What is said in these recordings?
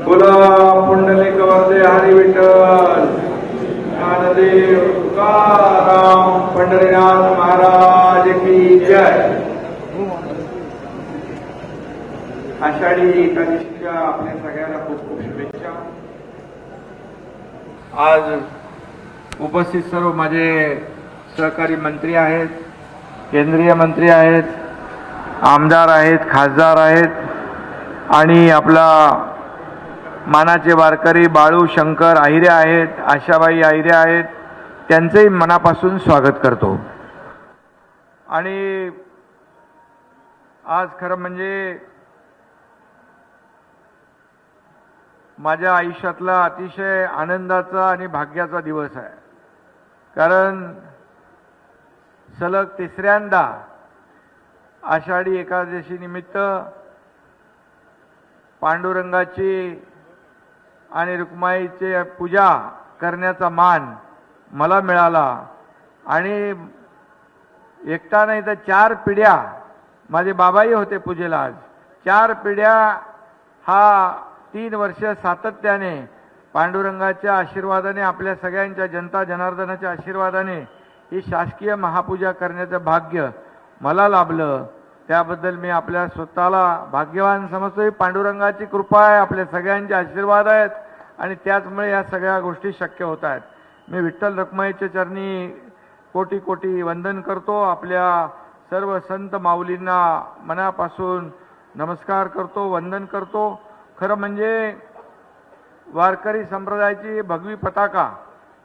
बोला पुंडलिक वरदे हरी विठ्ठल ज्ञानदेव तुकाराम पंढरीनाथ महाराज की जय। आषाढी एकादशीच्या आपल्या सगळ्यांना खूप खूप शुभेच्छा। आज उपस्थित सर्व माझे सहकारी मंत्री आहेत, केंद्रीय मंत्री आहेत, आमदार आहेत, खासदार आहेत आणि आपला मानाचे वारकरी बाळू शंकर आहिरे आहेत, आशाबाई आहिरे आहेत, त्यांचेही मनापासून स्वागत करतो। आणि आज खरं म्हणजे माझ्या आयुष्यातला अतिशय आनंदाचा आणि भाग्याचा दिवस आहे, कारण सलग तिसऱ्यांदा आषाढी एकादशी निमित्त पांडुरंगाची आणि रुक्माईची पूजा करण्याचा मान मला मिळाला। आणि एकटा नाही तर 4 पिढ्या, माझे बाबाही होते पूजेला। आज 4 पिढ्या हा 3 वर्ष सातत्याने पांडुरंगाच्या आशीर्वादाने, आपल्या सगळ्यांच्या जनता जनार्दनाच्या आशीर्वादाने ही शासकीय महापूजा करण्याचं भाग्य मला लाभलं। त्याबद्दल मी आपल्या स्वतःला भाग्यवान समजतो। पांडुरंगाची कृपा आहे, आपल्या सगळ्यांचे आशीर्वाद आहेत आणि त्याचमुळे या सगळ्या गोष्टी शक्य होत आहेत। मी विठ्ठल रखुमाईच्या चरणी कोटी कोटी वंदन करतो। आपल्या सर्व संत माऊलींना मनापासून नमस्कार करतो, वंदन करतो। खरं म्हणजे वारकरी संप्रदायाची भगवी पताका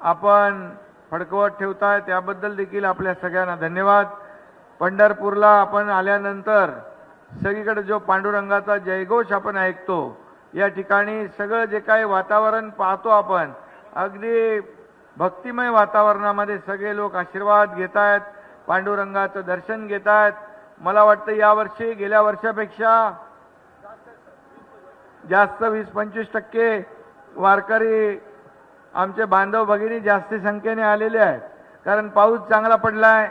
आपण फडकवत ठेवताय, त्याबद्दल देखील आपल्या सगळ्यांना धन्यवाद। पंढरपूरला आपण आल्यानंतर सगळीकडे जो पांडुरंगाचा जयघोष आपण ऐकतो, या ठिकाणी सगळं जे काही वातावरण पाहतो आपण, अगदी भक्तिमय वातावरणामध्ये सगळे लोक आशीर्वाद घेत आहेत, पांडुरंगाचं दर्शन घेत आहेत। मला वाटतं यावर्षी गेल्या वर्षापेक्षा जास्त 20-25% वारकरी आमचे बांधव भगिनी जास्ती संख्येने आलेले आहेत, कारण पाऊस चांगला पडलाय,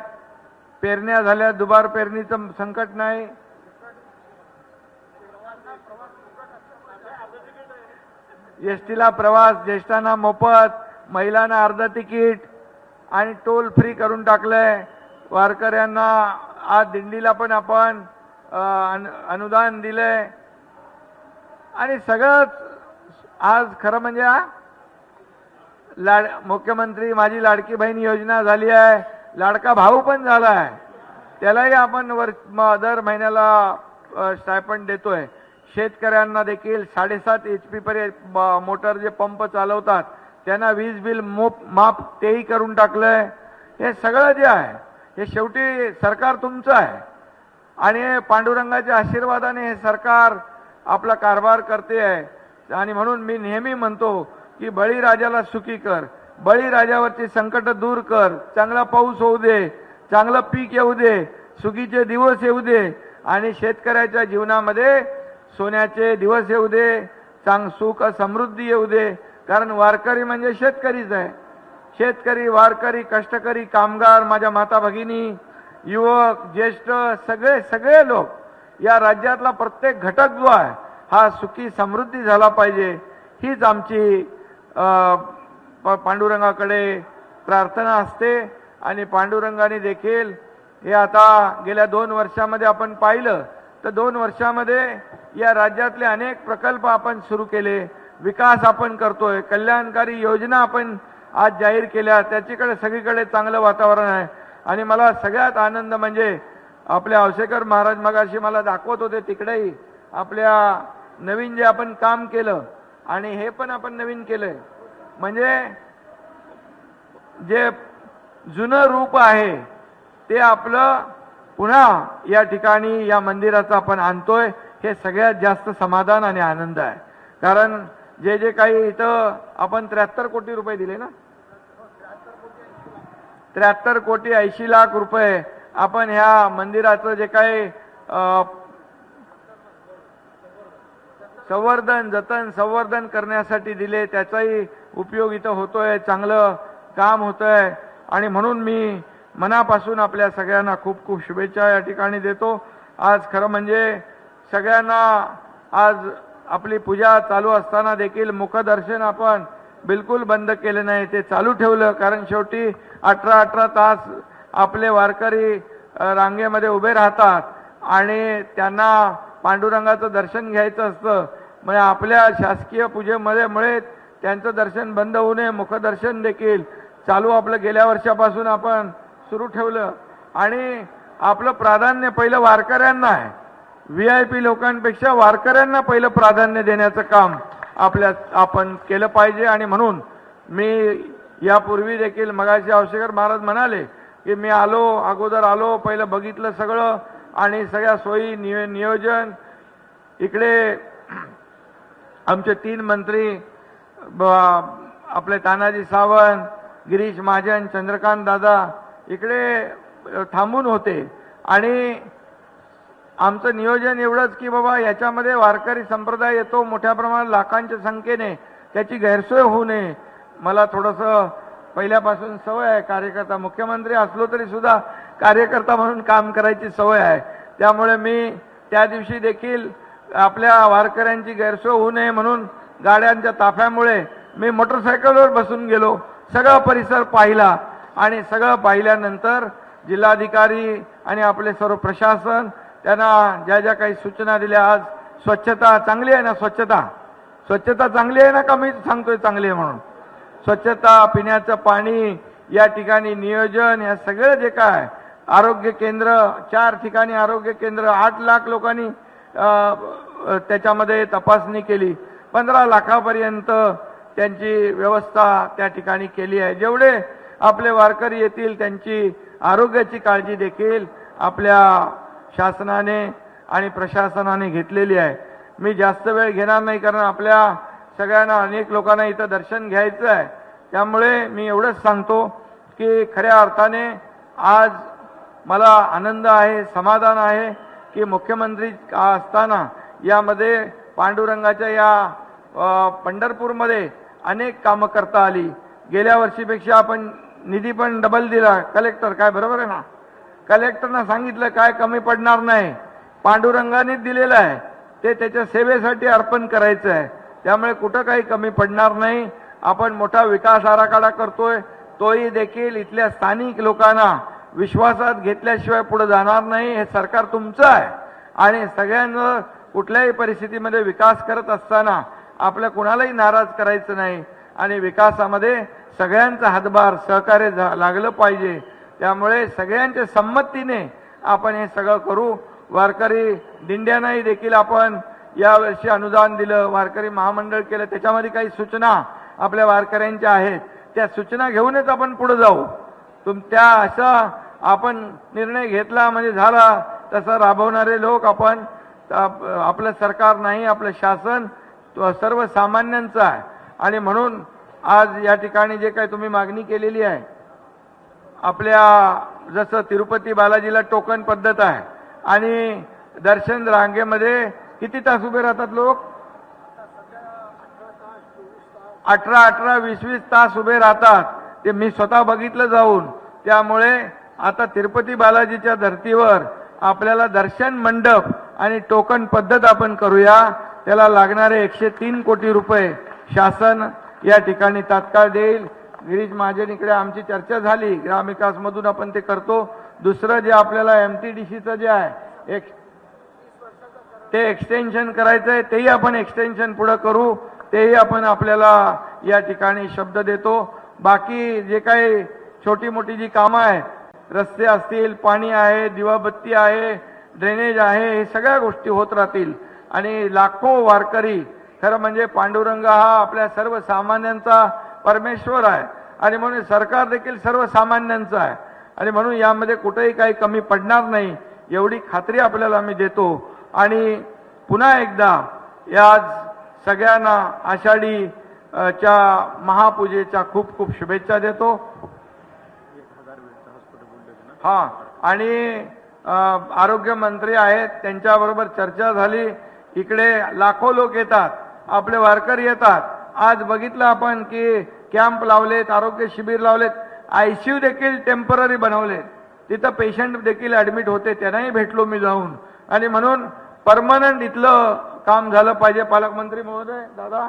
पेरण्या झाल्या, दुबार पेरणीचं संकट नाही। एसटीला प्रवास ज्येष्ठांना मोफत, महिलांना अर्ध तिकीट आणि टोल फ्री करून टाकलंय। वारकऱ्यांना आज दिंडीला पण आपण अनुदान दिलंय आणि सगळंच आज खरं म्हणजे मुख्यमंत्री माझी लाडकी बहीण योजना झाली आहे, लाडका भाऊ पण झाला आहे, त्यालाही आपण दर महिन्याला स्टायपंड देतोय। शेतकऱ्यांना देखील 7.5 HP पर्यंत मोटर जे पंप चालवतात त्यांना वीज बिल माफ तेही करून टाकलंय। हे सगळं जे आहे हे शेवटी सरकार तुमचं आहे आणि पांडुरंगाच्या आशीर्वादाने हे सरकार आपला कारभार करते आहे। आणि म्हणून मी नेहमी म्हणतो की बळीराजाला सुखी कर, बळीराजावरची संकट दूर कर, चांगला पाऊस होऊ दे, चांगलं पीक येऊ दे, सुखीचे दिवस येऊ दे आणि शेतकऱ्याच्या जीवनामध्ये सोन्याचे दिवस येऊ दे, सुख समृद्धी येऊ दे। कारण वारकरी म्हणजे शेतकरीच आहे। शेतकरी, वारकरी, कष्टकरी, कामगार, माझ्या माता भगिनी, युवक, ज्येष्ठ, सगळे लोक, या राज्यातला प्रत्येक घटक जो आहे हा सुखी समृद्धी झाला पाहिजे, हीच आमची पांडुरंगाकडे प्रार्थना असते। आणि पांडुरंगाने देखील हे आता गेल्या 2 वर्षामध्ये आपण पाहिलं तर 2 वर्षामध्ये या राज्यातले अनेक प्रकल्प आपण सुरू केले, विकास आपण करतोय, कल्याणकारी योजना आपण आज जाहीर केल्या, त्याच्याकडे सगळीकडे चांगलं वातावरण आहे। आणि मला सगळ्यात आनंद म्हणजे आपल्या औसेकर महाराज मगाशी मला दाखवत होते, तिकडेही आपल्या नवीन जे आपण काम केलं आणि हे पण आपण नवीन केलंय, म्हणजे जे जुनं रूप आहे ते आपलं पुन्हा या ठिकाणी या मंदिराचं आपण आणतोय, हे सगळ्यात जास्त समाधान आणि आनंद आहे। कारण जे काही इथं आपण 73 कोटी रुपये दिले ना, 73 कोटी 80 लाख रुपये आपण ह्या मंदिराचं जे काही संवर्धन करण्यासाठी दिले, त्याचाही उपयोग इथं होतोय, चांगलं काम होतंय। आणि म्हणून मी मनापासून आपल्या सगळ्यांना खूप खूप शुभेच्छा या ठिकाणी देतो। आज खरं म्हणजे सगळ्यांना आज आपली पूजा चालू असताना देखील मुखदर्शन आपण बिलकुल बंद केले नाही, ते चालू ठेवलं. कारण शेवटी 18 तास आपले वारकरी रांगेमध्ये उभे राहतात आणि त्यांना पांडुरंगाचं दर्शन घ्यायचं असतं. म्हणजे आपल्या शासकीय पूजेमुळे त्यांचं दर्शन बंद होऊ नये, मुखदर्शन देखील चालू आपलं गेल्या वर्षापासून आपण सुरू ठेवलं. आणि आपलं प्राधान्य पहिलं वारकऱ्यांना आहे. VIP लोकांपेक्षा वारकऱ्यांना पहिलं प्राधान्य देण्याचं काम आपण केलं पाहिजे. आणि म्हणून मी यापूर्वी देखील मगाशी औशेकर महाराज म्हणाले की मी अगोदर आलो, पहिलं बघितलं सगळं आणि सगळ्या सोयी नियोजन. इकडे आमचे 3 मंत्री आपले तानाजी सावंत, गिरीश महाजन, चंद्रकांत दादा इकडे थांबून होते. आणि आमचं नियोजन एवढंच की बाबा याच्यामध्ये वारकरी संप्रदाय येतो मोठ्या प्रमाणात लाखांच्या संख्येने, त्याची गैरसोय होऊ नये. मला थोडंसं पहिल्यापासून सवय आहे, कार्यकर्ता मुख्यमंत्री असलो तरी सुद्धा कार्यकर्ता म्हणून काम करायची सवय आहे. त्यामुळे मी त्या दिवशी देखील आपल्या वारकऱ्यांची गैरसोय होऊ नये म्हणून गाड्यांच्या ताफ्यामुळे मी मोटरसायकलवर बसून गेलो, सगळा परिसर पाहिला. आणि सगळं पाहिल्यानंतर जिल्हाधिकारी आणि आपले सर्व प्रशासन त्यांना ज्या ज्या काही सूचना दिल्या. आज स्वच्छता चांगली आहे ना? स्वच्छता चांगली आहे ना? का मी सांगतोय चांगली आहे म्हणून? स्वच्छता, पिण्याचं पाणी, या ठिकाणी नियोजन, या सगळं जे काय, आरोग्य केंद्र 4 ठिकाणी आरोग्य केंद्र, 8 लाख लोकांनी त्याच्यामध्ये तपासणी केली. 15 लाखापर्यंत त्यांची व्यवस्था त्या ठिकाणी केली आहे. जेवढे आपले वारकरी येतील त्यांची आरोग्याची काळजी देखील आपल्या शासनाने आणि प्रशासनाने घेतलेली आहे. मी जास्त वेळ घेणार नाही, कारण आपल्या सगळ्यांना अनेक लोकांना इथं दर्शन घ्यायचं आहे. त्यामुळे मी एवढंच सांगतो की खऱ्या अर्थाने आज मला आनंद आहे, समाधान आहे की मुख्यमंत्री असताना यामध्ये पांडुरंगाच्या या पंढरपूरमध्ये अनेक कामं करता आली. गेल्या वर्षीपेक्षा आपण निधी पण डबल दिला. कलेक्टर काय बरोबर आहे ना? कलेक्टरनं सांगितलं काय कमी पडणार नाही, पांडुरंगानेच दिलेलं आहे, ते त्याच्या सेवेसाठी अर्पण करायचं आहे. त्यामुळे कुठं काही कमी पडणार नाही. आपण मोठा विकास आराखडा करतोय, तोही देखील इथल्या स्थानिक लोकांना विश्वासात घेतल्याशिवाय पुढे जाणार नाही. हे सरकार तुमचं आहे आणि सगळ्यांवर कुठल्याही परिस्थितीमध्ये विकास करत असताना आपल्या कुणालाही नाराज करायचं नाही आणि विकासामध्ये सगळ्यांचा हातभार सहकार्य लागलं पाहिजे. त्यामुळे सगळ्यांच्या संमतीने आपण हे सगळं करू. वारकरी दिंड्यांनाही देखील आपण यावर्षी अनुदान दिलं, वारकरी महामंडळ केलं, त्याच्यामध्ये काही सूचना आपल्या वारकऱ्यांच्या आहेत, त्या सूचना घेऊनच आपण पुढे जाऊ. त्या असा आपण निर्णय घेतला म्हणजे झाला तसा राबवणारे लोक आपण. आपलं सरकार नाही, आपलं शासन सर्वसामान्यांचं आहे. आणि म्हणून आज या ठिकाणी जे काही तुम्ही मागणी केलेली आहे, आपल्या जसं तिरुपती बालाजीला टोकन पद्धत आहे आणि दर्शन रांगेमध्ये किती तास उभे राहतात लोक? 18, 20 तास उभे राहतात. ते मी स्वतः बघितलं जाऊन. त्यामुळे आता तिरुपती बालाजीच्या धर्तीवर आपल्याला दर्शन मंडप आणि टोकन पद्धत आपण करूया. त्याला लागणारे 103 कोटी रुपये शासन या ठिकाणी तात्काळ देईल. गिरीश महाजन इकडे आमची चर्चा झाली, ग्रामविकास मधून आपण ते करतो. दुसरं जे आपल्याला MTDCचं जे आहे ते एक्सटेन्शन करायचं आहे, तेही आपण एक्सटेन्शन पुढे करू. तेही आपण आपल्याला या ठिकाणी शब्द देतो. बाकी जे काही छोटी मोठी जी कामं आहेत, रस्ते असतील, पाणी आहे, दिवाबत्ती आहे, ड्रेनेज आहे, हे सगळ्या गोष्टी होत राहतील. आणि लाखो वारकरी, खरं म्हणजे पांडुरंग हा आपल्या सर्वसामान्यांचा परमेश्वर आहे आणि म्हणून सरकार देखील सर्वसामान्यांचं आहे. आणि म्हणून यामध्ये कुठेही काही कमी पडणार नाही एवढी खात्री आपल्याला मी देतो. आणि पुन्हा एकदा या सगळ्यांना आषाढी च्या महापूजेच्या खूप खूप शुभेच्छा देतो. हा, आणि आरोग्य मंत्री आहेत, त्यांच्याबरोबर चर्चा झाली. इकडे लाखो लोक येतात, आपले वारकरी येतात. आज बघितलं आपण की कॅम्प लावलेत, आरोग्य शिबिर लावलेत, ICU देखील टेम्पररी बनवले. तिथं पेशंट देखील ऍडमिट होते, त्यांनाही भेटलो मी जाऊन. आणि म्हणून परमनंट इथलं काम झालं पाहिजे पालकमंत्री महोदय दादा,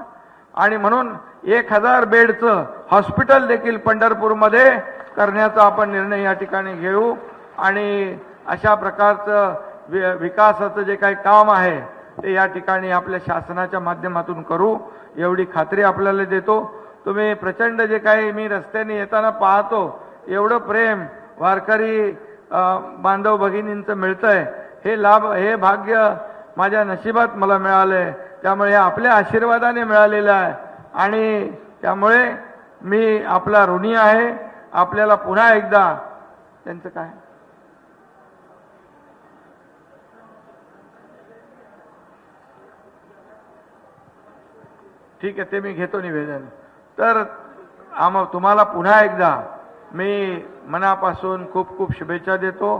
आणि म्हणून 1000 बेडचं हॉस्पिटल देखील पंढरपूरमध्ये करण्याचा आपण निर्णय या ठिकाणी घेऊ आणि अशा प्रकारचं विकासाचं जे काही काम आहे ते या ठिकाणी आपल्या शासनाच्या माध्यमातून करू एवढी खात्री आपल्याला देतो. तुम्ही प्रचंड जे काही मी रस्त्याने येताना पाहतो एवढं प्रेम वारकरी बांधव भगिनींचं मिळतंय, हे लाभ हे भाग्य माझ्या नशिबात मला मिळालंय. त्यामुळे हे आपल्या आशीर्वादाने मिळालेलं आहे आणि त्यामुळे मी आपला ऋणी आहे. आपल्याला पुन्हा एकदा त्यांचं काय ठीक आहे ते मी घेतो निवेदन. तर तुम्हाला पुन्हा एकदा मी मनापासून खूप खूप शुभेच्छा देतो.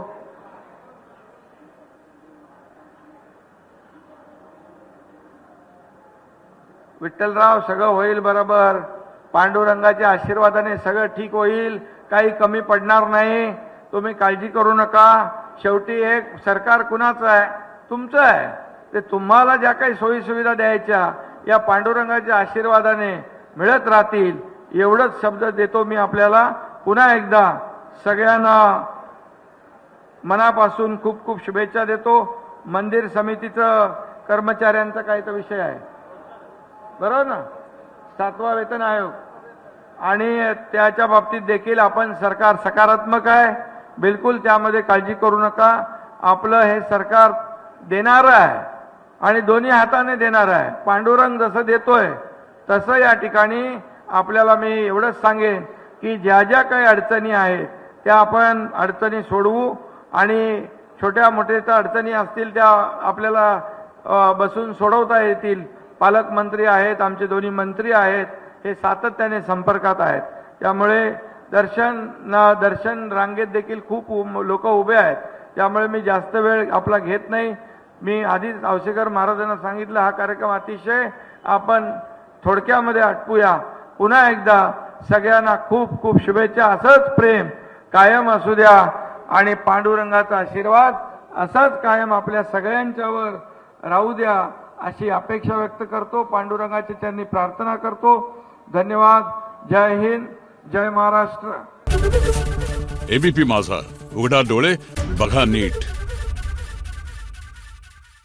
विठ्ठलराव सगळं होईल बरोबर, पांडुरंगाच्या आशीर्वादाने सगळं ठीक होईल, काही कमी पडणार नाही, तुम्ही काळजी करू नका. शेवटी एक सरकार कुणाचं आहे? तुमचं आहे. ते तुम्हाला ज्या काही सोयी सुविधा द्यायच्या या पांडुरंगाच्या आशीर्वादाने मिळत राहतील एवढंच शब्द देतो मी आपल्याला. पुन्हा एकदा सगळ्यांना मनापासून खूप खूप शुभेच्छा देतो. मंदिर समितीचं कर्मचाऱ्यांचा काय तर विषय आहे बरोबर ना, 7वा वेतन आयोग, आणि त्याच्या बाबतीत देखील आपण सरकार सकारात्मक आहे, बिलकुल त्यामध्ये काळजी करू नका. आपलं हे सरकार देणारं आहे आणि दोन्ही हाताने देणार आहे. पांडुरंग जसं देतोय तसं या ठिकाणी आपल्याला मी एवढंच सांगेन की ज्या ज्या काही अडचणी आहेत त्या आपण अडचणी सोडवू आणि छोट्या मोठ्या अडचणी असतील त्या आपल्याला बसून सोडवता येतील. पालकमंत्री आहेत, आमचे दोन्ही मंत्री आहेत, हे सातत्याने संपर्कात आहेत. त्यामुळे दर्शन रांगेत देखील खूप लोक उभे आहेत. त्यामुळे मी जास्त वेळ आपला घेत नाही. मी आधीच औसेकर महाराजांना सांगितलं हा कार्यक्रम अतिशय आपण थोडक्यामध्ये आटपूया. पुन्हा एकदा सगळ्यांना खूप खूप शुभेच्छा. असंच प्रेम कायम असू द्या आणि पांडुरंगाचा आशीर्वाद असाच कायम आपल्या सगळ्यांच्यावर राहू द्या अशी अपेक्षा व्यक्त करतो. पांडुरंगाची त्यांनी प्रार्थना करतो. धन्यवाद. जय हिंद, जय महाराष्ट्र. एबीपी माझा, उघडा डोळे बघा नीट.